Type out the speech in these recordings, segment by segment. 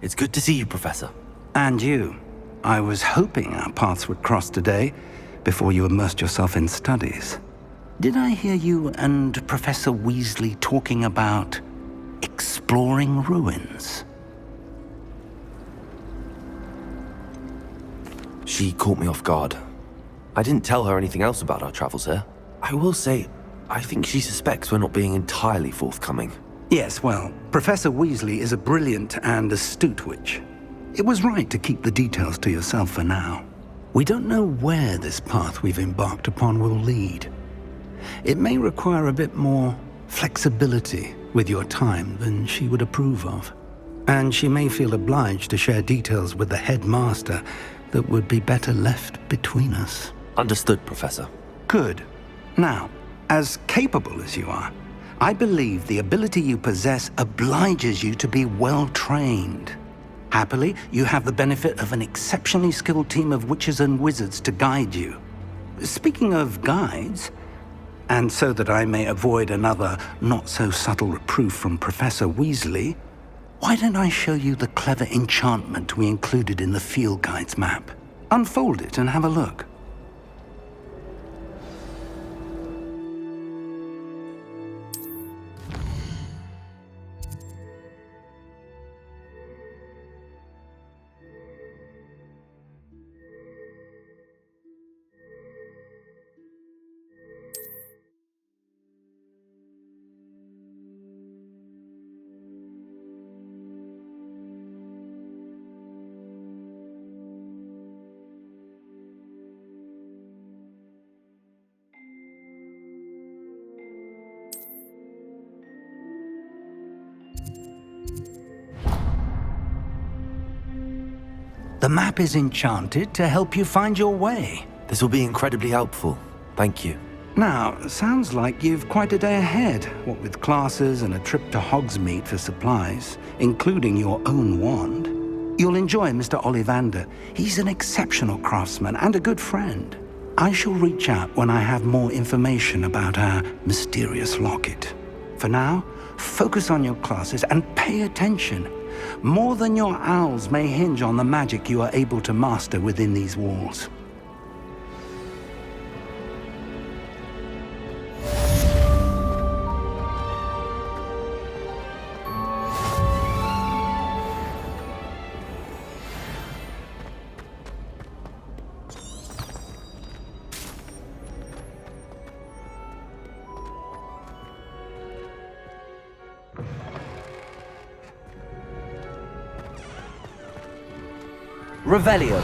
It's good to see you, Professor. And you. I was hoping our paths would cross today, before you immersed yourself in studies. Did I hear you and Professor Weasley talking about exploring ruins? She caught me off guard. I didn't tell her anything else about our travels here. I will say, I think she suspects we're not being entirely forthcoming. Yes, well, Professor Weasley is a brilliant and astute witch. It was right to keep the details to yourself for now. We don't know where this path we've embarked upon will lead. It may require a bit more flexibility with your time than she would approve of. And she may feel obliged to share details with the headmaster that would be better left between us. Understood, Professor. Good. Now, as capable as you are, I believe the ability you possess obliges you to be well-trained. Happily, you have the benefit of an exceptionally skilled team of witches and wizards to guide you. Speaking of guides, and so that I may avoid another not-so-subtle reproof from Professor Weasley, why don't I show you the clever enchantment we included in the field guide's map? Unfold it and have a look. The map is enchanted to help you find your way. This will be incredibly helpful. Thank you. Now, sounds like you've quite a day ahead, what with classes and a trip to Hogsmeade for supplies, including your own wand. You'll enjoy Mr. Ollivander. He's an exceptional craftsman and a good friend. I shall reach out when I have more information about our mysterious locket. For now, focus on your classes and pay attention. More than your owls may hinge on the magic you are able to master within these walls. Revelio.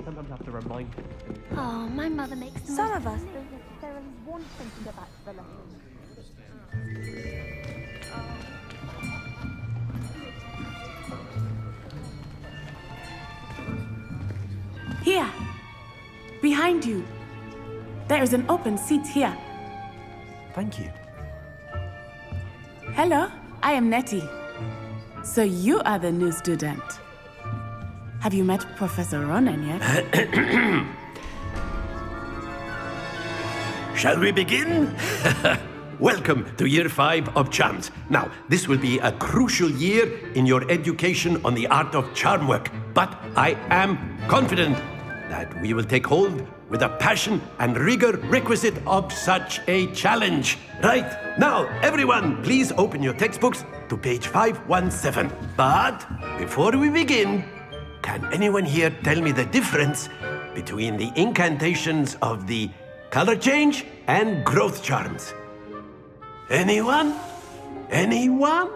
sometimes have to remind them. Oh, my mother makes the Some most of us don't necessarily want them to go back to the lessons. Here, behind you. There is an open seat here. Thank you. Hello, I am Nettie. So you are the new student. Have you met Professor Ronan yet? Shall we begin? Welcome to Year 5 of Charms. Now, this will be a crucial year in your education on the art of charm work, but I am confident that we will take hold with the passion and rigor requisite of such a challenge. Right, now, everyone, please open your textbooks to page 517. But before we begin, can anyone here tell me the difference between the incantations of the color change and growth charms? Anyone? Anyone?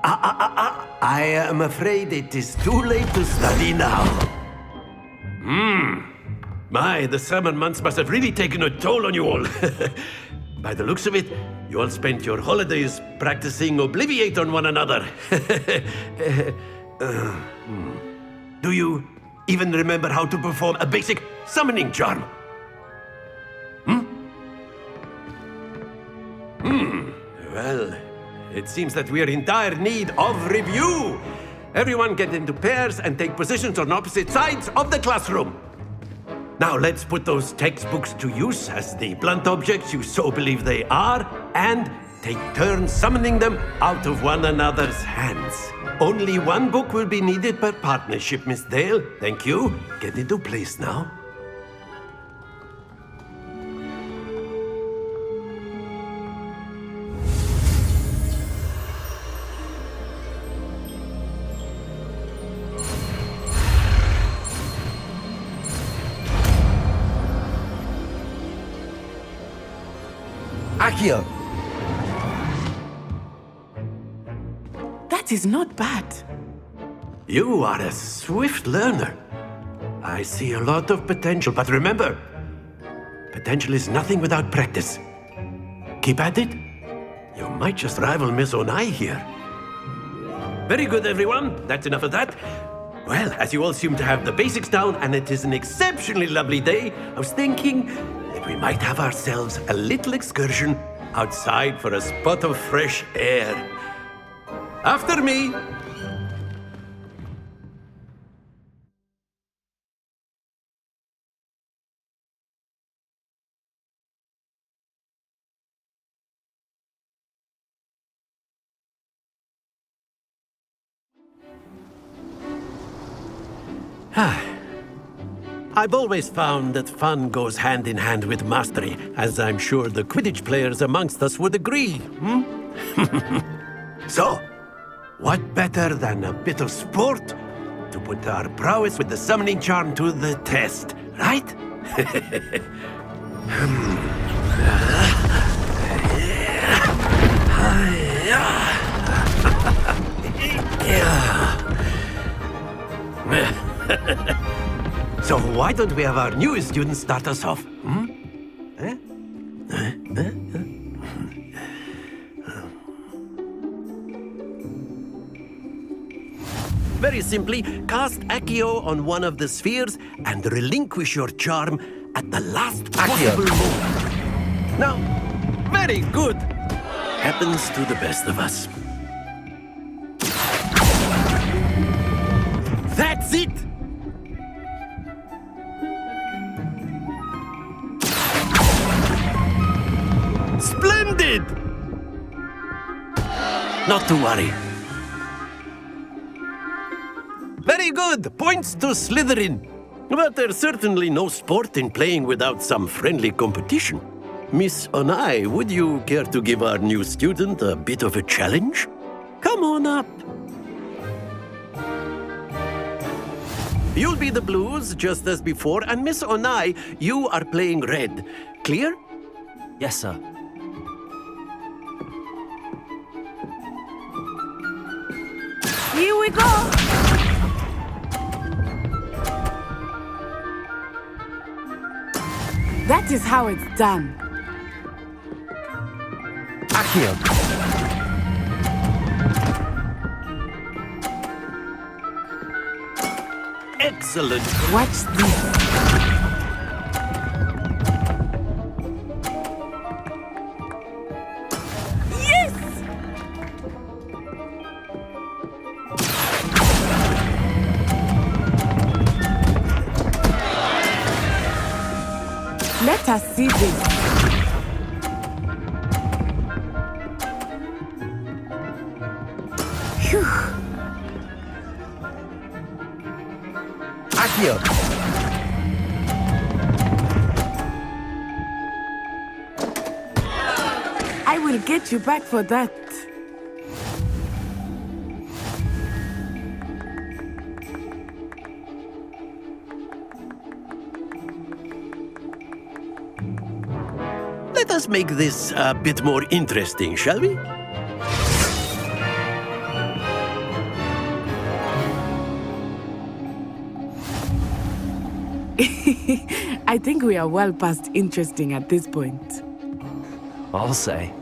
I am afraid it is too late to study now. My, the summer months must have really taken a toll on you all. By the looks of it, you all spent your holidays practicing Obliviate on one another. Do you even remember how to perform a basic summoning charm? Well, it seems that we are in dire need of review. Everyone get into pairs and take positions on opposite sides of the classroom. Now let's put those textbooks to use as the blunt objects you so believe they are, and take turns summoning them out of one another's hands. Only one book will be needed per partnership, Miss Dale. Thank you. Get into place now. Accio! That is not bad. You are a swift learner. I see a lot of potential, but remember, potential is nothing without practice. Keep at it. You might just rival Miss Onai here. Very good, everyone. That's enough of that. Well, as you all seem to have the basics down, and it is an exceptionally lovely day, I was thinking that we might have ourselves a little excursion outside for a spot of fresh air. After me. I've always found that fun goes hand in hand with mastery, as I'm sure the Quidditch players amongst us would agree. So, what better than a bit of sport to put our prowess with the summoning charm to the test, right? So why don't we have our newest student start us off? Very simply, cast Accio on one of the spheres and relinquish your charm at the last possible moment. Now, very good. Happens to the best of us. That's it! Splendid! Not to worry. Very good! Points to Slytherin. But there's certainly no sport in playing without some friendly competition. Miss Onai, would you care to give our new student a bit of a challenge? Come on up. You'll be the blues, just as before, and Miss Onai, you are playing red. Clear? Yes, sir. Here we go! That is how it's done. Accio! Excellent. Watch this. Yes! Let us see this. Phew. Accio! I will get you back for that. Let us make this a bit more interesting, shall we? I think we are well past interesting at this point. I'll say.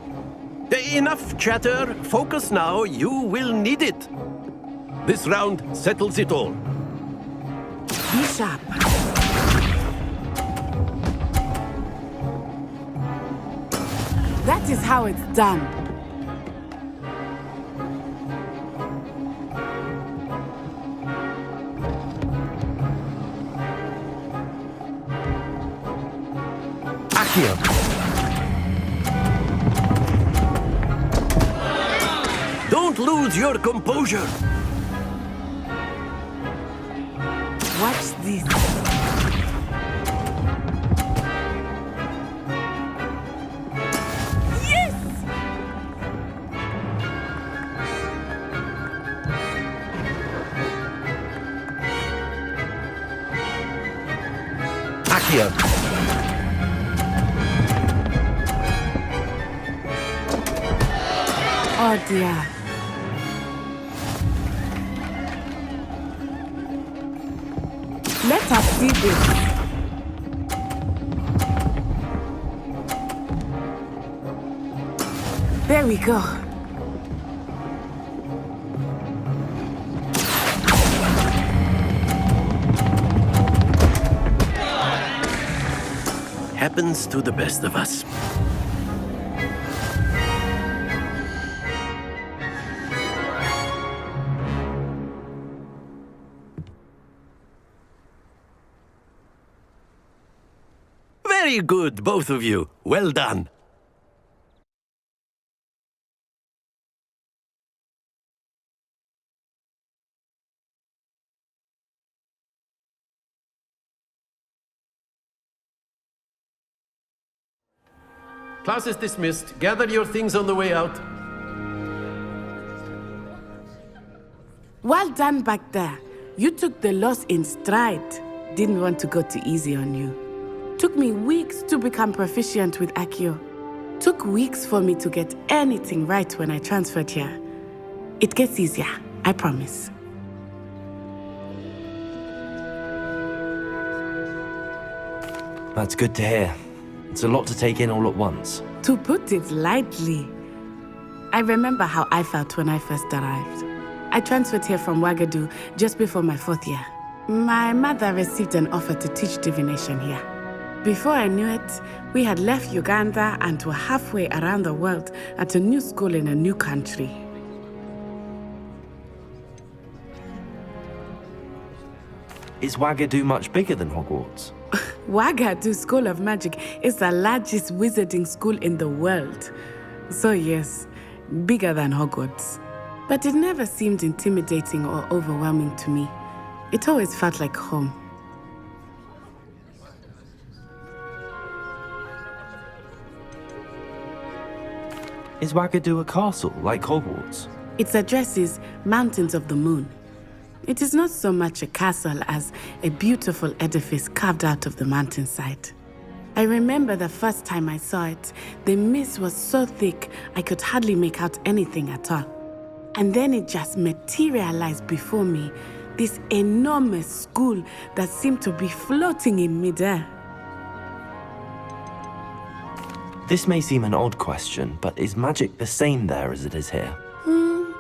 Enough chatter. Focus now. You will need it. This round settles it all. Be sharp. That is how it's done. Accio! Don't lose your composure. Watch this. Yes! Accio! Oh dear. Let us see this. There we go. Happens to the best of us. Very good, both of you. Well done. Class is dismissed. Gather your things on the way out. Well done back there. You took the loss in stride. Didn't want to go too easy on you. Took me weeks to become proficient with Accio. Took weeks for me to get anything right when I transferred here. It gets easier, I promise. That's good to hear. It's a lot to take in all at once. To put it lightly, I remember how I felt when I first arrived. I transferred here from Ouagadougou just before my 4th year. My mother received an offer to teach divination here. Before I knew it, we had left Uganda and were halfway around the world at a new school in a new country. Is Ouagadougou much bigger than Hogwarts? Ouagadougou School of Magic is the largest wizarding school in the world. So yes, bigger than Hogwarts. But it never seemed intimidating or overwhelming to me. It always felt like home. Is Ouagadougou a castle like Hogwarts? Its address is Mountains of the Moon. It is not so much a castle as a beautiful edifice carved out of the mountainside. I remember the first time I saw it, the mist was so thick I could hardly make out anything at all. And then it just materialized before me, this enormous school that seemed to be floating in midair. This may seem an odd question, but is magic the same there as it is here?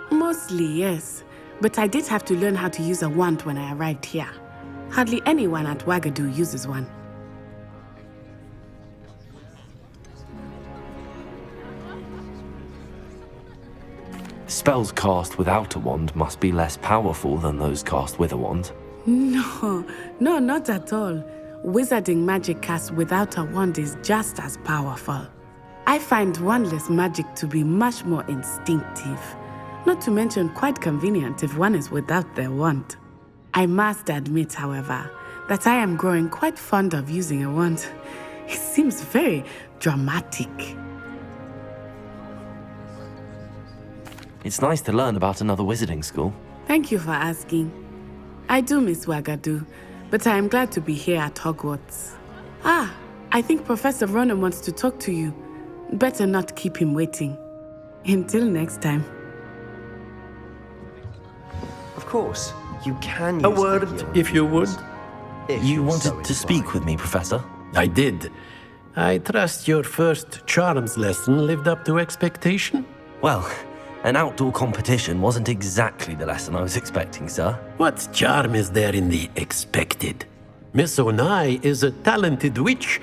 Mostly, yes. But I did have to learn how to use a wand when I arrived here. Hardly anyone at Wagadu uses one. Spells cast without a wand must be less powerful than those cast with a wand. No, not at all. Wizarding magic cast without a wand is just as powerful. I find wandless magic to be much more instinctive. Not to mention quite convenient if one is without their wand. I must admit, however, that I am growing quite fond of using a wand. It seems very dramatic. It's nice to learn about another wizarding school. Thank you for asking. I do miss Wagadu, but I am glad to be here at Hogwarts. I think Professor Ronan wants to talk to you. Better not keep him waiting. Until next time. Of course, you can use A word, Accio if you would. if You you're wanted so to speak inclined. with me, Professor? I did. I trust your first charms lesson lived up to expectation? Well, an outdoor competition wasn't exactly the lesson I was expecting, sir. What charm is there in the expected? Miss Onai is a talented witch.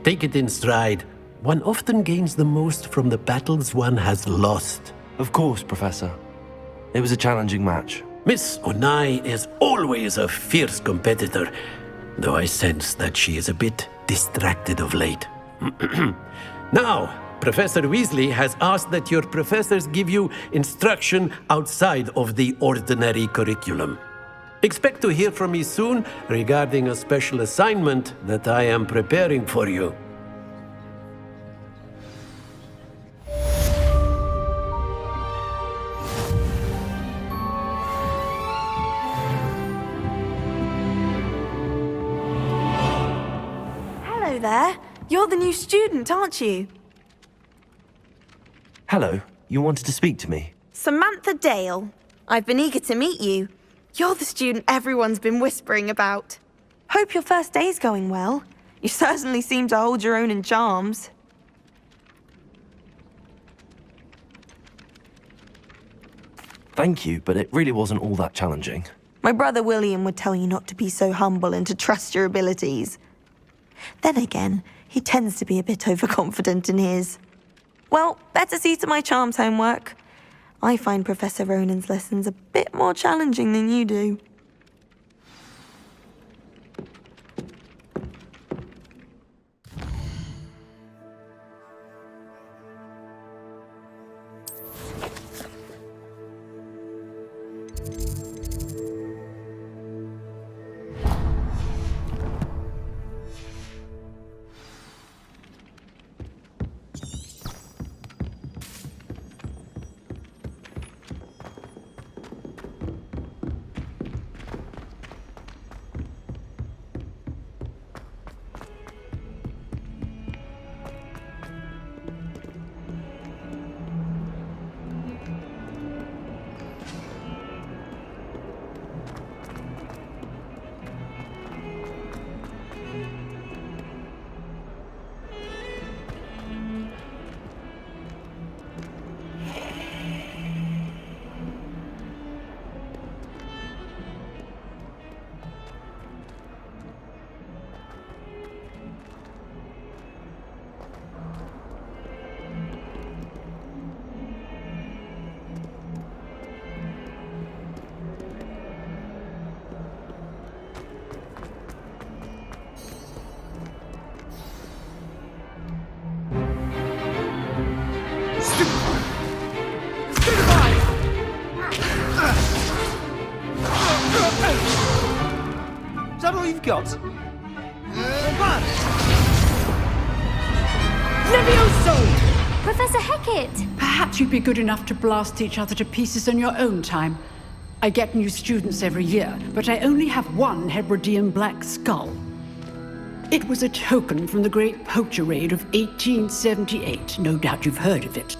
Take it in stride. One often gains the most from the battles one has lost. Of course, Professor. It was a challenging match. Miss Onai is always a fierce competitor, though I sense that she is a bit distracted of late. Now, Professor Weasley has asked that your professors give you instruction outside of the ordinary curriculum. Expect to hear from me soon regarding a special assignment that I am preparing for you. Hello there. You're the new student, aren't you? Hello, you wanted to speak to me? Samantha Dale. I've been eager to meet you. You're the student everyone's been whispering about. Hope your first day's going well. You certainly seem to hold your own in charms. Thank you, but it really wasn't all that challenging. My brother William would tell you not to be so humble and to trust your abilities. Then again, he tends to be a bit overconfident in his. Well, better see to my charms homework. I find Professor Ronan's lessons a bit more challenging than you do. Is that all you've got? Professor Hecat! Perhaps you'd be good enough to blast each other to pieces in your own time. I get new students every year, but I only have one Hebridean black skull. It was a token from the Great Poacher Raid of 1878. No doubt you've heard of it.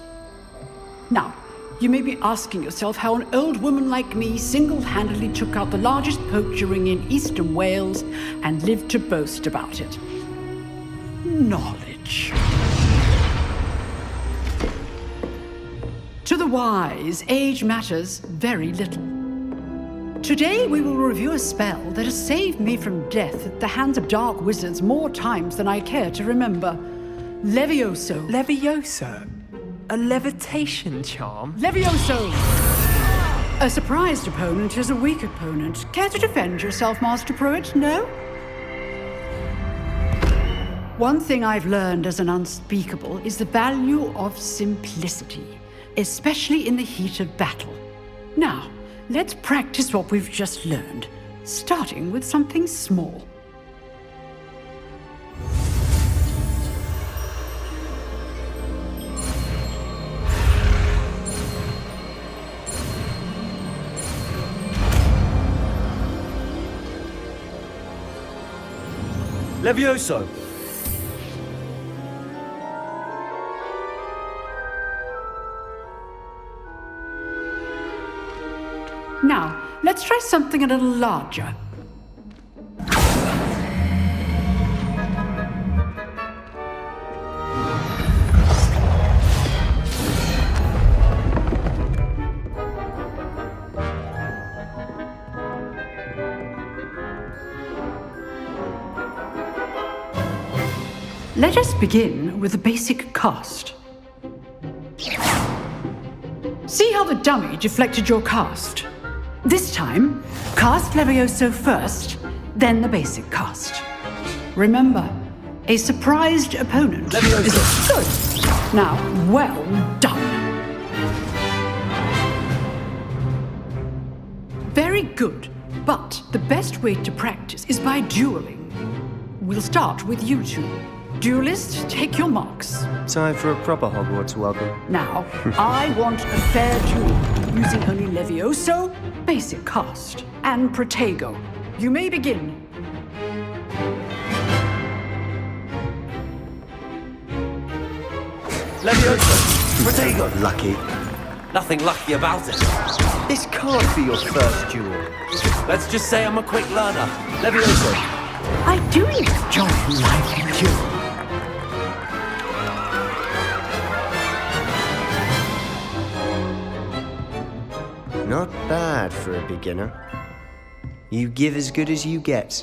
Now, you may be asking yourself how an old woman like me single-handedly took out the largest poacher ring in eastern Wales and lived to boast about it. Knowledge. to the wise, age matters very little. Today we will review a spell that has saved me from death at the hands of dark wizards more times than I care to remember. Levioso. Levioso? A levitation charm? Levioso! A surprised opponent is a weak opponent. Care to defend yourself, Master Pruitt? No? One thing I've learned as an unspeakable is the value of simplicity, especially in the heat of battle. Now, let's practice what we've just learned, starting with something small. Levioso! Now, let's try something a little larger. Let us begin with the basic cast. See how the dummy deflected your cast? This time, cast Levioso first, then the basic cast. Remember, a surprised opponent is good. Now, well done. Very good, but the best way to practice is by dueling. We'll start with you two. Duelists, take your marks. Time for a proper Hogwarts welcome. Now, I want a fair duel, using only Levioso, basic cast, and Protego. You may begin. Levioso! Protego! Lucky. Nothing lucky about it. This can't be your first duel. Let's just say I'm a quick learner. Levioso! I do enjoy life duel. Not bad for a beginner. You give as good as you get.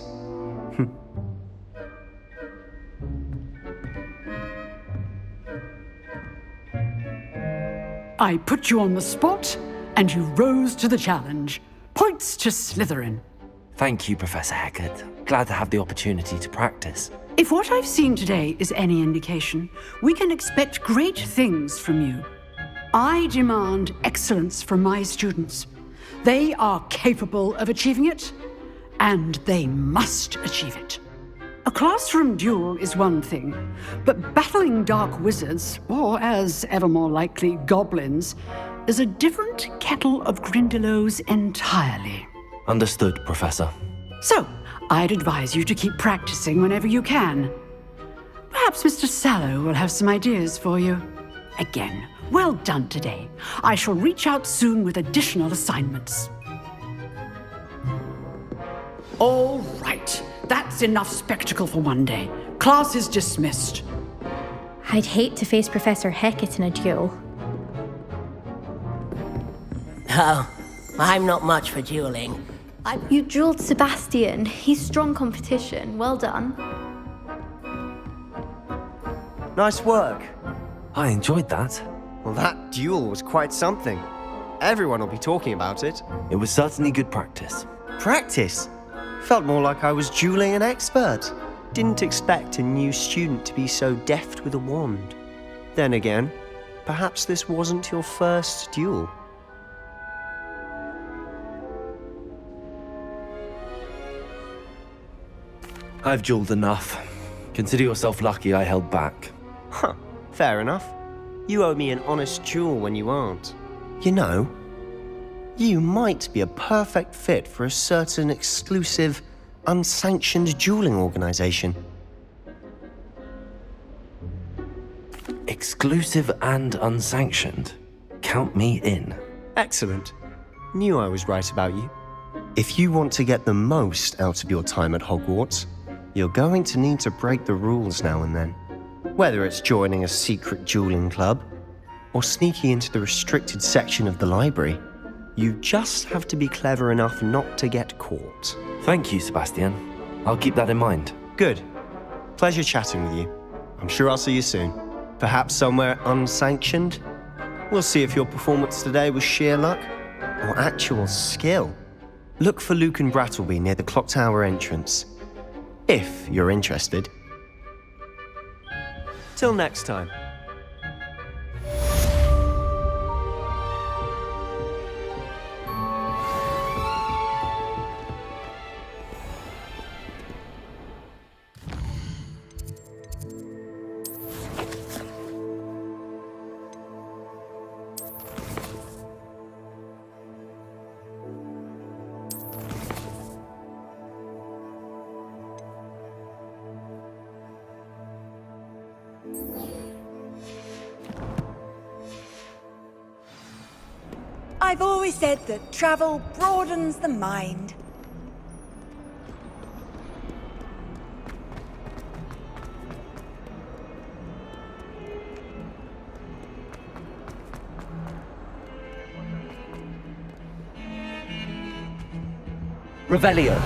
I put you on the spot, and you rose to the challenge. Points to Slytherin. Thank you, Professor Hecat. Glad to have the opportunity to practice. If what I've seen today is any indication, we can expect great things from you. I demand excellence from my students. They are capable of achieving it, and they must achieve it. A classroom duel is one thing, but battling dark wizards, or as ever more likely, goblins, is a different kettle of Grindylows entirely. Understood, Professor. So, I'd advise you to keep practicing whenever you can. Perhaps Mr. Sallow will have some ideas for you. Again, well done today. I shall reach out soon with additional assignments. All right, that's enough spectacle for one day. Class is dismissed. I'd hate to face Professor Hecat in a duel. Oh, I'm not much for dueling. You dueled Sebastian. He's strong competition. Well done. Nice work. I enjoyed that. Well, that duel was quite something. Everyone will be talking about it. It was certainly good practice. Practice? Felt more like I was dueling an expert. Didn't expect a new student to be so deft with a wand. Then again, perhaps this wasn't your first duel. I've dueled enough. Consider yourself lucky I held back. Huh, fair enough. You owe me an honest duel when you aren't. You know, you might be a perfect fit for a certain exclusive, unsanctioned dueling organization. Exclusive and unsanctioned? Count me in. Excellent. Knew I was right about you. If you want to get the most out of your time at Hogwarts, you're going to need to break the rules now and then. Whether it's joining a secret dueling club, or sneaking into the restricted section of the library. You just have to be clever enough not to get caught. Thank you, Sebastian. I'll keep that in mind. Good. Pleasure chatting with you. I'm sure I'll see you soon. Perhaps somewhere unsanctioned? We'll see if your performance today was sheer luck or actual skill. Look for Luke and Brattleby near the clock tower entrance, if you're interested. Till next time. I've always said that travel broadens the mind. Revelio.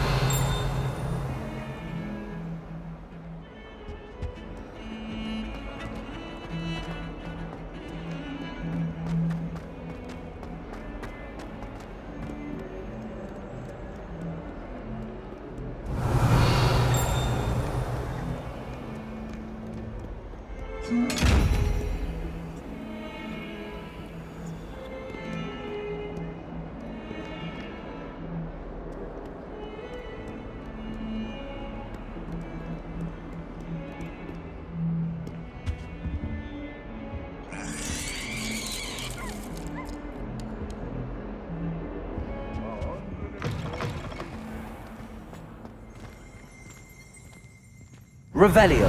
Revelio.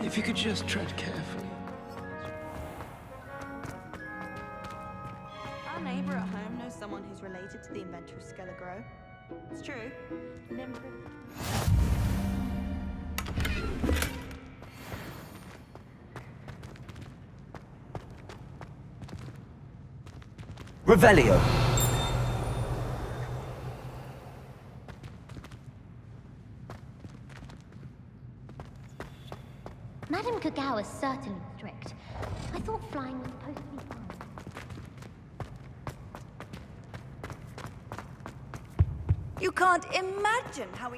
If you could just tread carefully. Our neighbour at home knows someone who's related to the inventor of Skelegro. It's true. Revelio. Madame Kagao is certainly strict. I thought flying was supposed to be fun. You can't imagine how...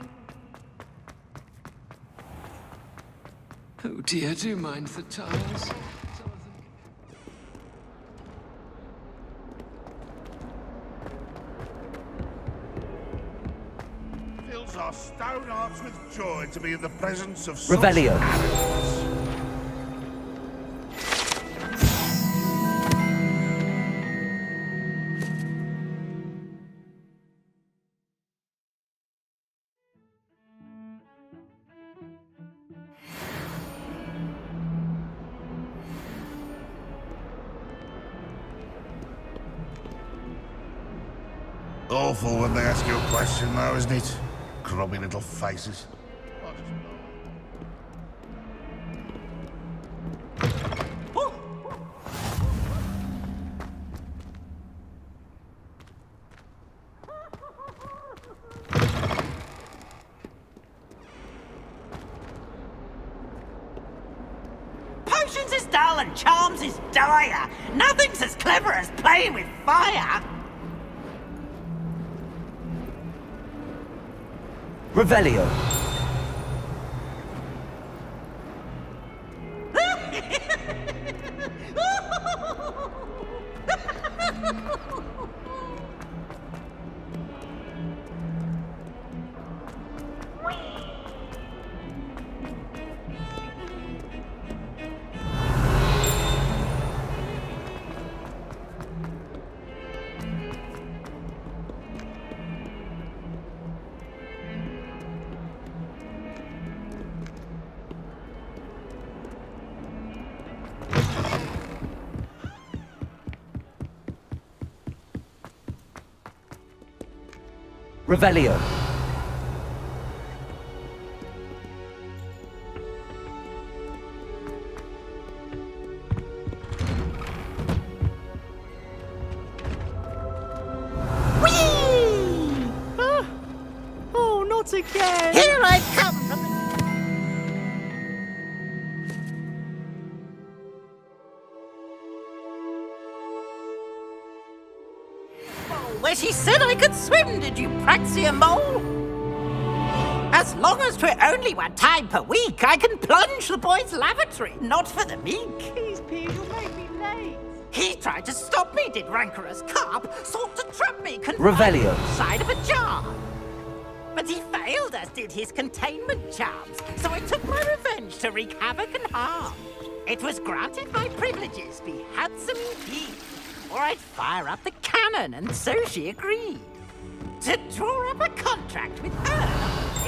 Oh dear, do mind the tiles. Fills our stone hearts with joy to be in the presence of Revelio. Awful when they ask you a question, though, isn't it? Grubby little faces. Potions is dull and charms is dire. Nothing's as clever as playing with fire. Revelio. Revelio. Oh, not again! Here I come from the... Where she said I could swim, did you praxia mole? As long as 'twere only one time per week, I can plunge the boy's lavatory, not for the meek. Please, Pete, you'll make me late. He tried to stop me, did rancorous carp, sought to trap me, Revelio. inside of a jar. But he failed, as did his containment charms, so I took my revenge to wreak havoc and harm. It was granted my privileges be handsome indeed, or I'd fire up the cannon, and so she agreed. To draw up a contract with her,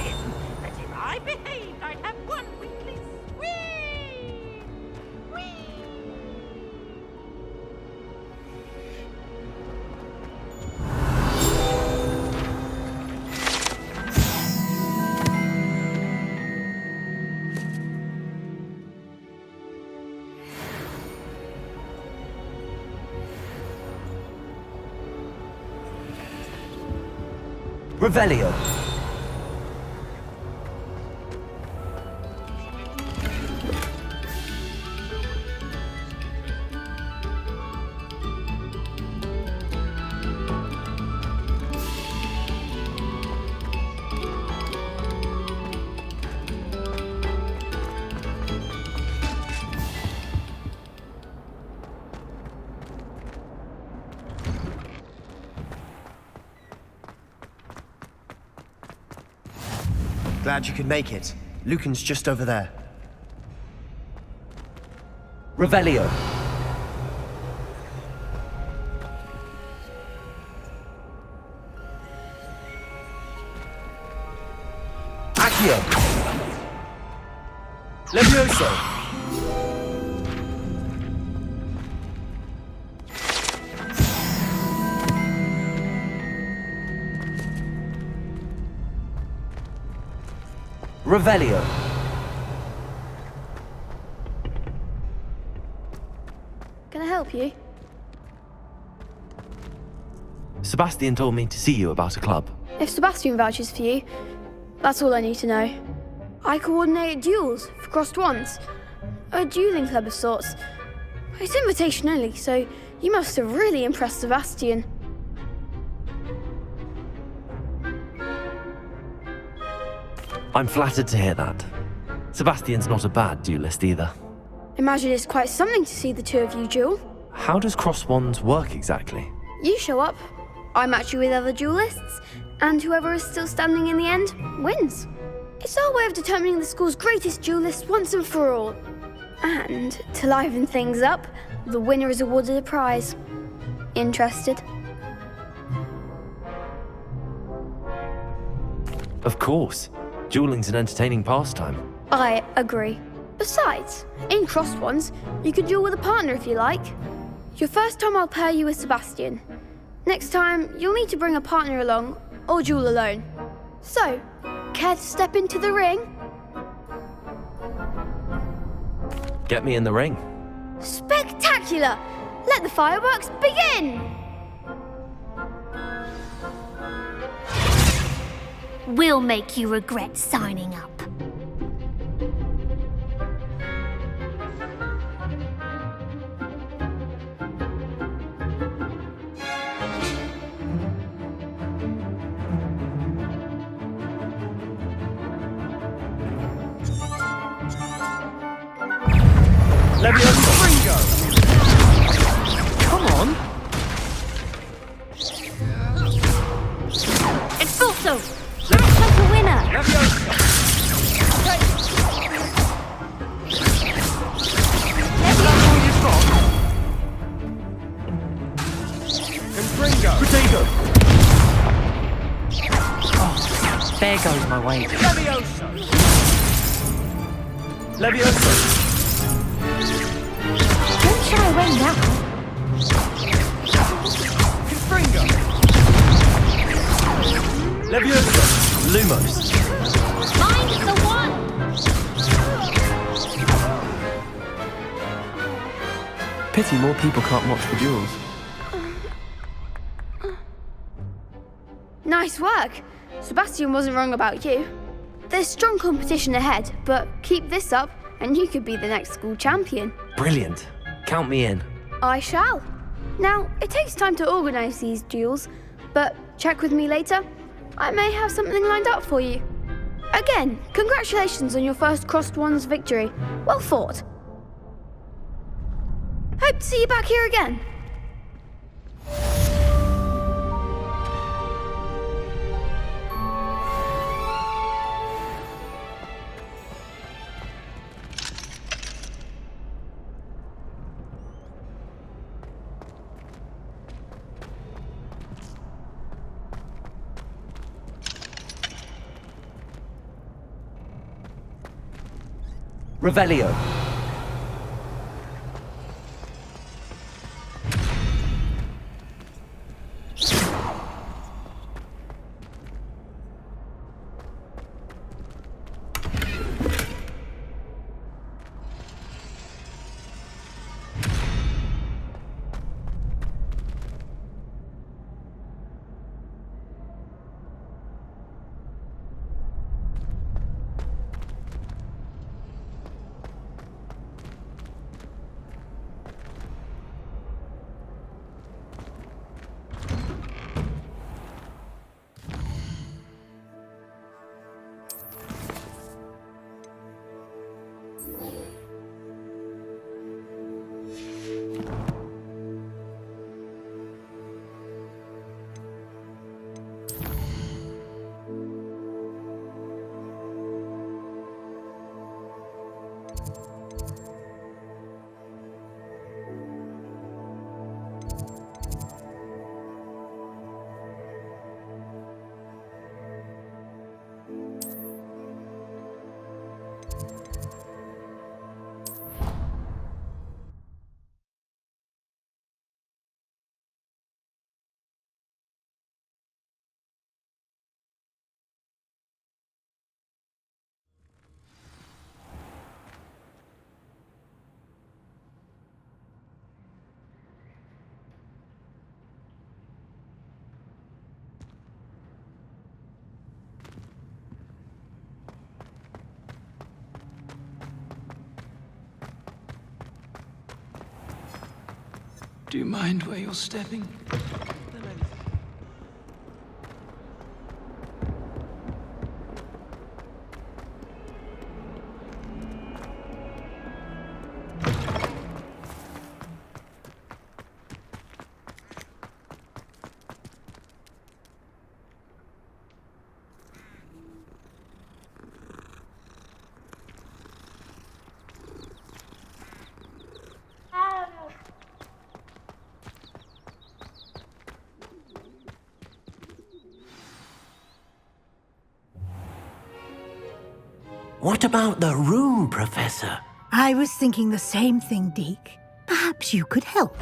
him, that if I behaved, I'd have one weekly swing. Whee! Revelio. Glad you could make it. Lucan's just over there. Revelio. Accio. Levioso. Revelio. Can I help you? Sebastian told me to see you about a club. If Sebastian vouches for you, that's all I need to know. I coordinate duels for crossed wands. A dueling club of sorts. It's invitation only, so you must have really impressed Sebastian. I'm flattered to hear that. Sebastian's not a bad duelist either. Imagine it's quite something to see the two of you duel. How does cross wands work exactly? You show up, I match you with other duelists, and whoever is still standing in the end wins. It's our way of determining the school's greatest duelist once and for all. And to liven things up, the winner is awarded a prize. Interested? Of course. Dueling's an entertaining pastime. I agree. Besides, in crossed ones, you can duel with a partner if you like. Your first time I'll pair you with Sebastian. Next time, you'll need to bring a partner along, or duel alone. So, care to step into the ring? Get me in the ring. Spectacular! Let the fireworks begin! We'll make you regret signing up. Levioso. Come on. Expulso! Let's make a winner! Potato. Oh, there goes my wager. Levioso. Don't shy away now. Confringo. Leviosa! Lumos! Mind the one! Pity more people can't watch the duels. Nice work. Sebastian wasn't wrong about you. There's strong competition ahead, but keep this up and you could be the next school champion. Brilliant. Count me in. I shall. Now, it takes time to organise these duels, but check with me later. I may have something lined up for you. Again, congratulations on your first Crossed Wands victory. Well fought. Hope to see you back here again. Revelio. Do you mind where you're stepping? What about the room, Professor? I was thinking the same thing, Deke. Perhaps you could help.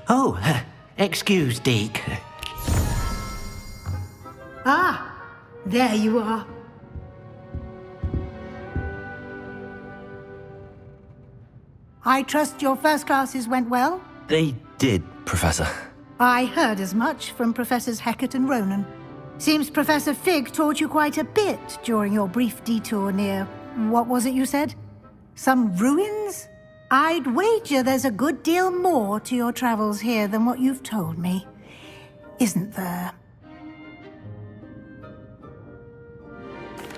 Oh, excuse, Deke. Ah, there you are. I trust your first classes went well? They did, Professor. I heard as much from Professors Hecat and Ronan. Seems Professor Fig taught you quite a bit during your brief detour near... what was it you said? Some ruins? I'd wager there's a good deal more to your travels here than what you've told me. Isn't there?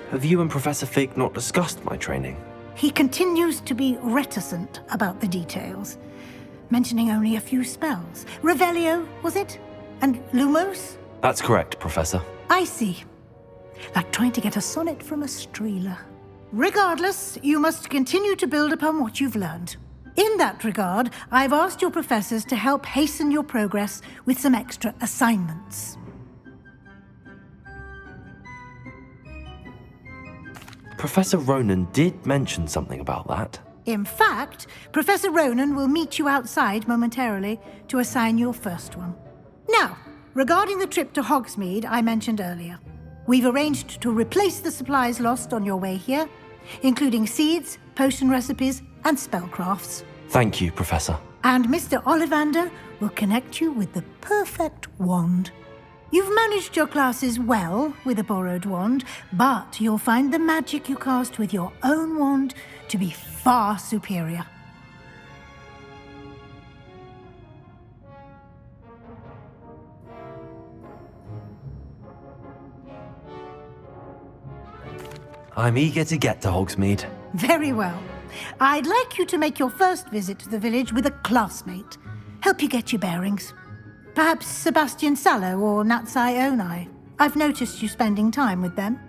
Have you and Professor Fig not discussed my training? He continues to be reticent about the details, mentioning only a few spells. Revelio, was it? And Lumos? That's correct, Professor. I see. Like trying to get a sonnet from a streeler. Regardless, you must continue to build upon what you've learned. In that regard, I've asked your professors to help hasten your progress with some extra assignments. Professor Ronan did mention something about that. In fact, Professor Ronan will meet you outside momentarily to assign your first one. Now, regarding the trip to Hogsmeade I mentioned earlier, we've arranged to replace the supplies lost on your way here, including seeds, potion recipes, and spellcrafts. Thank you, Professor. And Mr. Ollivander will connect you with the perfect wand. You've managed your classes well with a borrowed wand, but you'll find the magic you cast with your own wand to be far superior. I'm eager to get to Hogsmeade. Very well. I'd like you to make your first visit to the village with a classmate. Help you get your bearings. Perhaps Sebastian Sallow or Natsai Onai. I've noticed you spending time with them.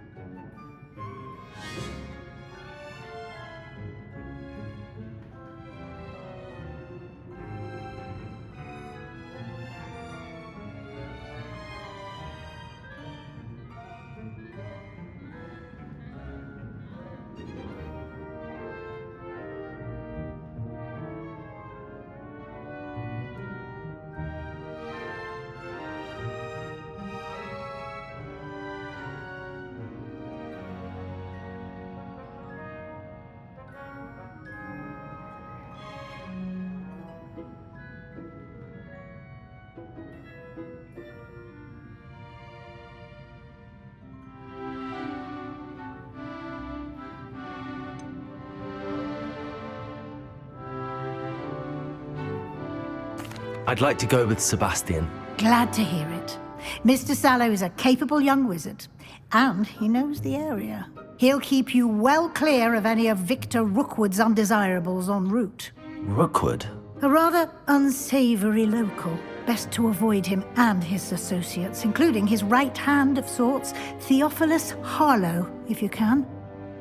I'd like to go with Sebastian. Glad to hear it. Mr. Sallow is a capable young wizard, and he knows the area. He'll keep you well clear of any of Victor Rookwood's undesirables en route. Rookwood? A rather unsavory local. Best to avoid him and his associates, including his right hand of sorts, Theophilus Harlow, if you can.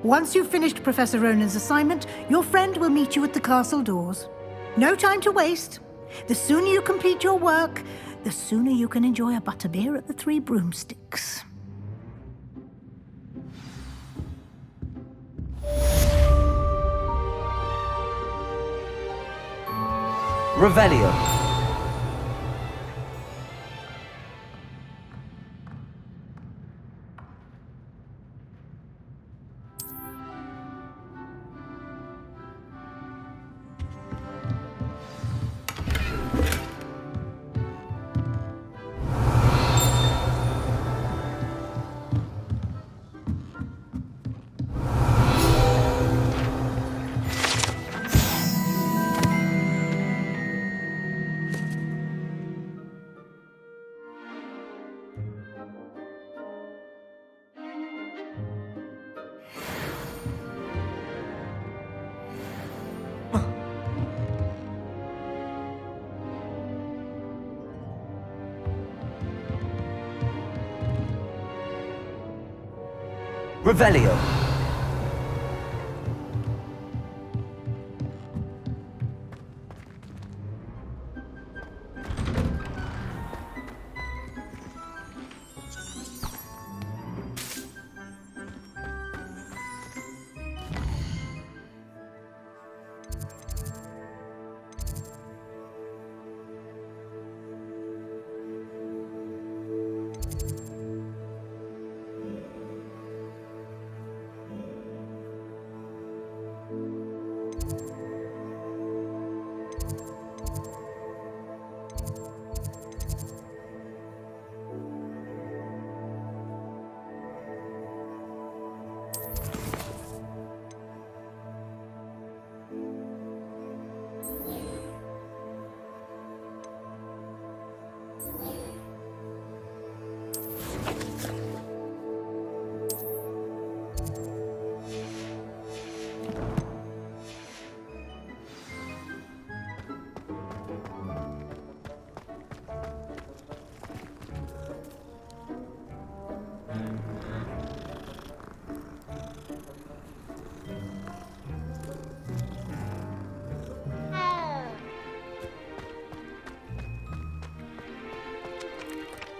Once you've finished Professor Ronan's assignment, your friend will meet you at the castle doors. No time to waste. The sooner you complete your work, the sooner you can enjoy a butterbeer at the Three Broomsticks. Revelio. Revelio.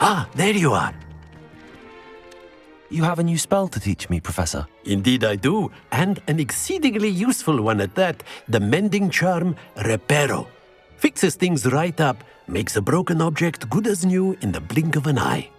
Ah, there you are. You have a new spell to teach me, Professor. Indeed I do, and an exceedingly useful one at that, the mending charm Reparo. Fixes things right up, makes a broken object good as new in the blink of an eye.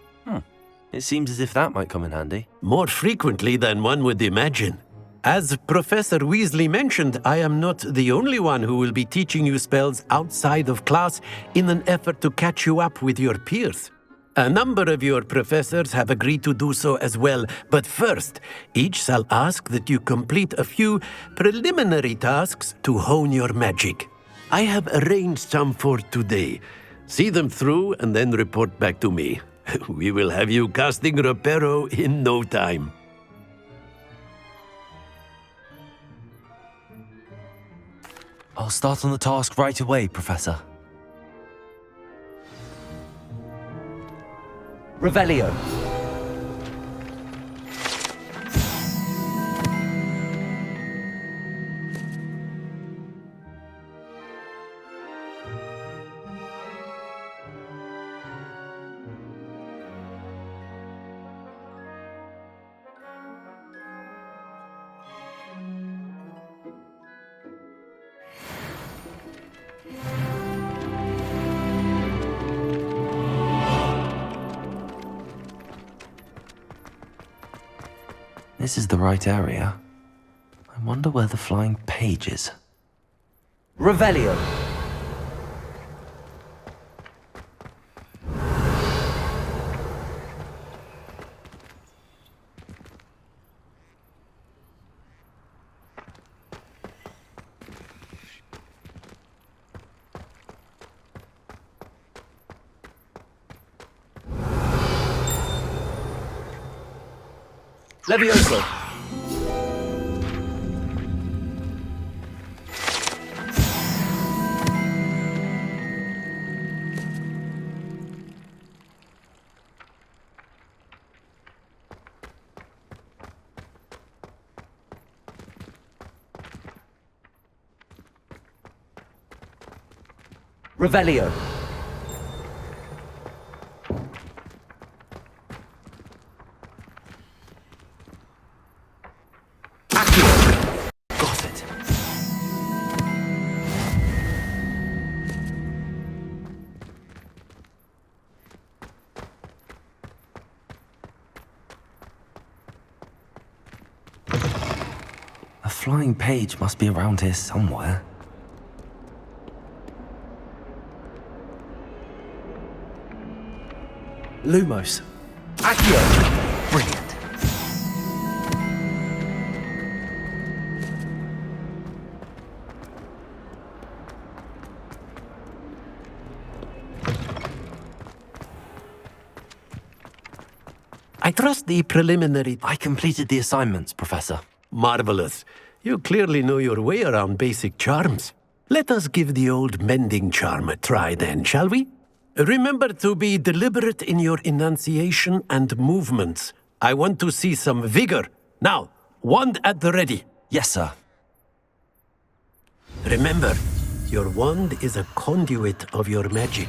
It seems as if that might come in handy. More frequently than one would imagine. As Professor Weasley mentioned, I am not the only one who will be teaching you spells outside of class in an effort to catch you up with your peers. A number of your professors have agreed to do so as well, but first, each shall ask that you complete a few preliminary tasks to hone your magic. I have arranged some for today. See them through and then report back to me. We will have you casting Reparo in no time. I'll start on the task right away, Professor. Revelio. This is the right area. I wonder where the flying page is. Revelio. Levioso. Revelio. Got it. A flying page must be around here somewhere. Lumos. Accio. Brilliant. I trust the preliminary... I completed the assignments, Professor. Marvelous. You clearly know your way around basic charms. Let us give the old mending charm a try then, shall we? Remember to be deliberate in your enunciation and movements. I want to see some vigor. Now, wand at the ready. Yes, sir. Remember, your wand is a conduit of your magic.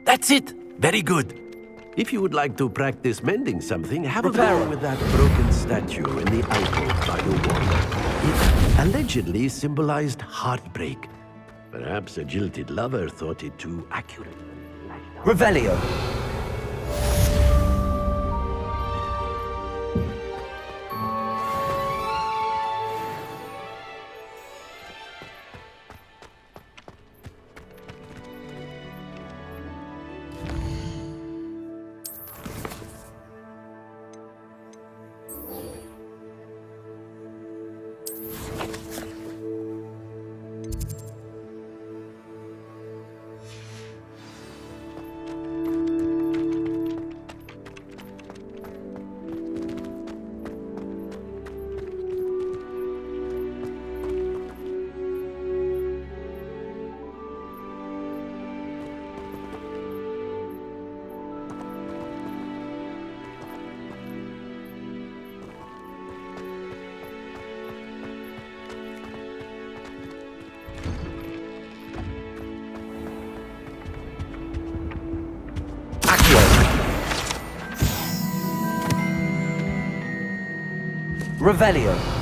That's it! Very good. If you would like to practice mending something, have a go with that broken statue in the alcove by the wall. It allegedly symbolized heartbreak. Perhaps a jilted lover thought it too accurate. Revelio. Revelio.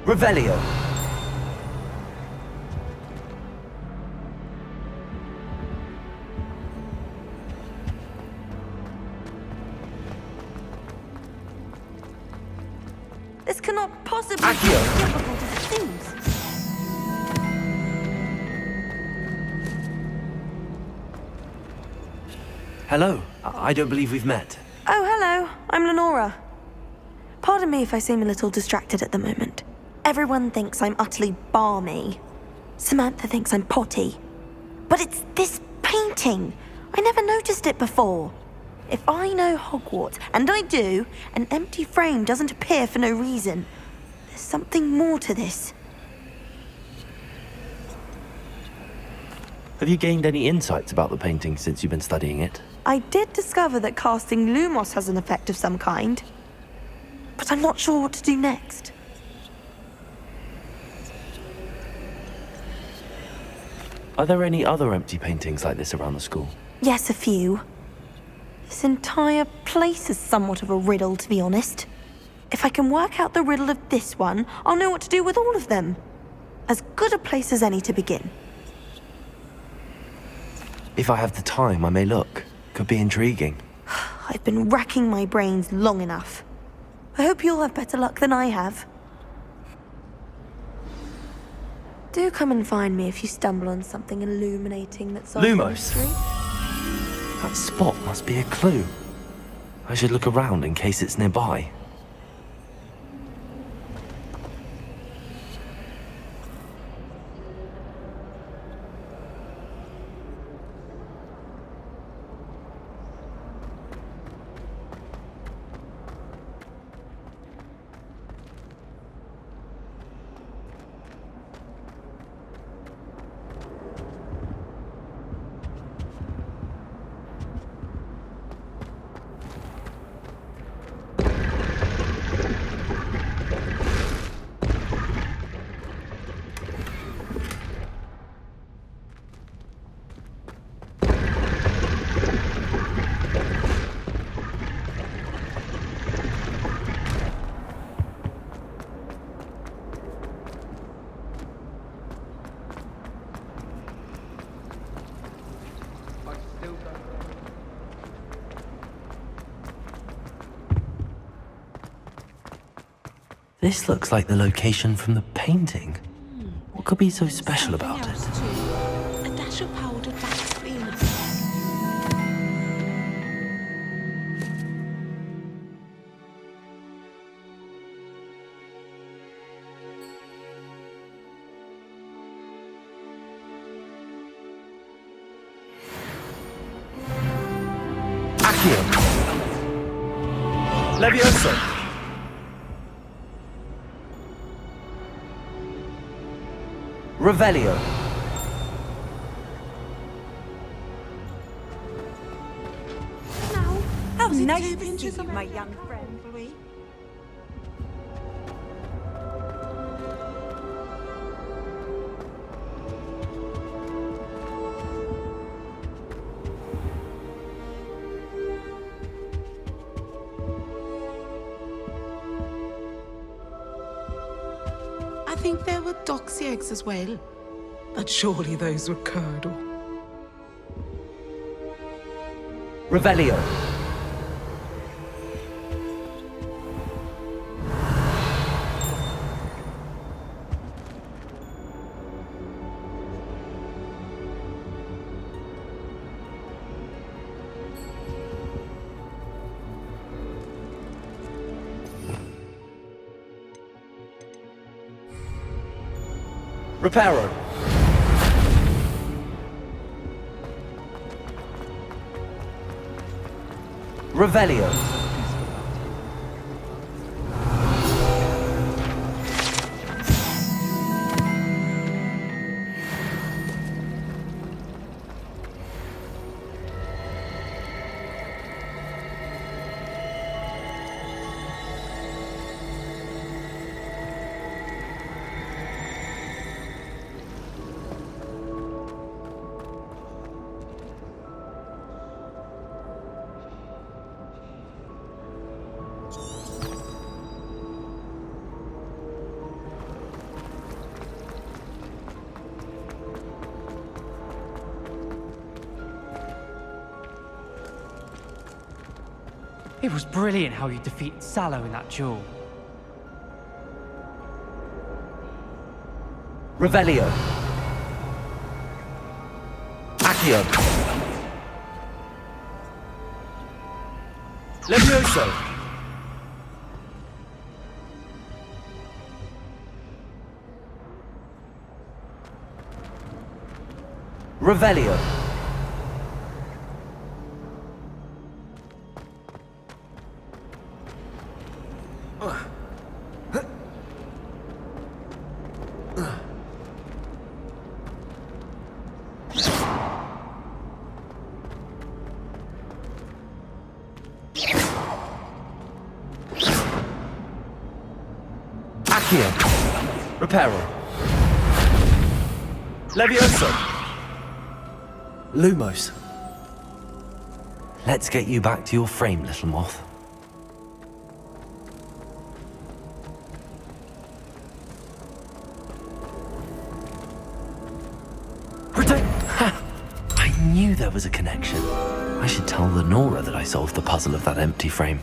Revelio. This cannot possibly be as difficult as it seems. Hello. I don't believe we've met. Oh, hello. I'm Lenora. Pardon me if I seem a little distracted at the moment. Everyone thinks I'm utterly balmy. Samantha thinks I'm potty. But it's this painting. I never noticed it before. If I know Hogwarts, and I do, an empty frame doesn't appear for no reason. There's something more to this. Have you gained any insights about the painting since you've been studying it? I did discover that casting Lumos has an effect of some kind. But I'm not sure what to do next. Are there any other empty paintings like this around the school? Yes, a few. This entire place is somewhat of a riddle, to be honest. If I can work out the riddle of this one, I'll know what to do with all of them. As good a place as any to begin. If I have the time, I may look. Could be intriguing. I've been racking my brains long enough. I hope you'll have better luck than I have. Do come and find me if you stumble on something illuminating that solves the Lumos. mystery. That spot must be a clue. I should look around in case it's nearby. This looks like the location from the painting. What could be so special about it? A dash of powdered wax Venus. Accio! Levioso! Revelio. How nice to see you, my young friend. think there were doxy eggs as well. But surely those were curdle. Revelio. Reparo. Revelio. It was brilliant how you defeated Sallow in that duel. Revelio. Accio. Levioso. Revelio. Accio. Reparo. Levioso. Lumos. Let's get you back to your frame, little moth. I knew there was a connection. I should tell Lenora that I solved the puzzle of that empty frame.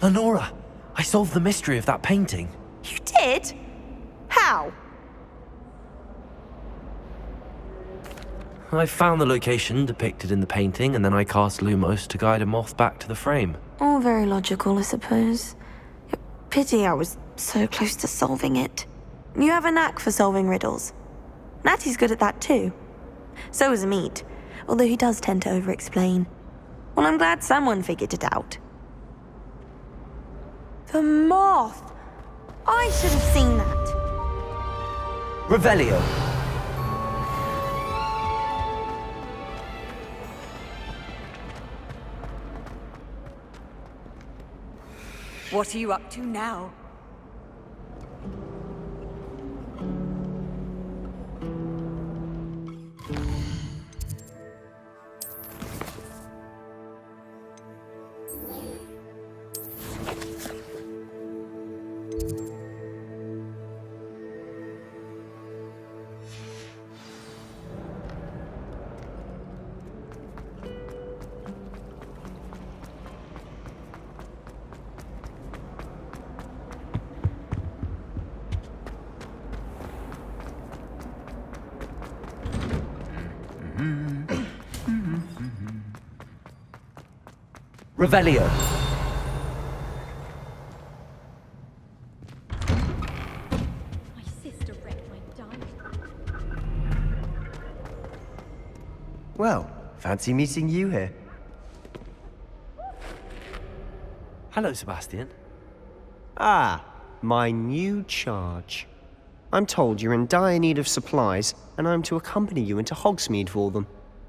Lenora, I solved the mystery of that painting. You did? How? I found the location depicted in the painting, and then I cast Lumos to guide a moth back to the frame. All very logical, I suppose. Pity I was so close to solving it. You have a knack for solving riddles. Natty's good at that too. So is Meat, although he does tend to over-explain. Well, I'm glad someone figured it out. The moth! I should have seen that. Revelio. What are you up to now? Revelio. My sister wrecked my diamond. Well, fancy meeting you here. Hello, Sebastian. Ah, my new charge. I'm told you're in dire need of supplies, and I'm to accompany you into Hogsmeade for them.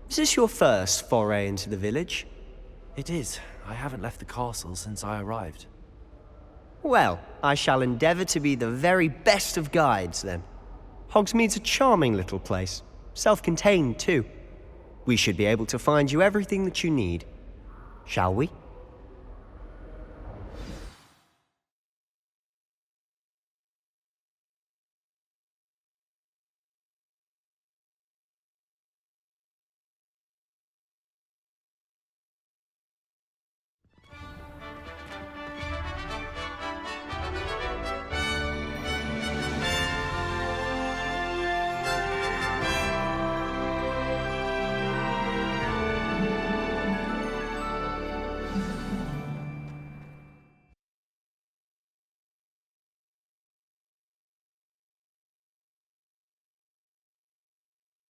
Is this your first foray into the village? It is. I haven't left the castle since I arrived. Well, I shall endeavour to be the very best of guides, then. Hogsmeade's a charming little place. self-contained too. We should be able to find you everything that you need. Shall we?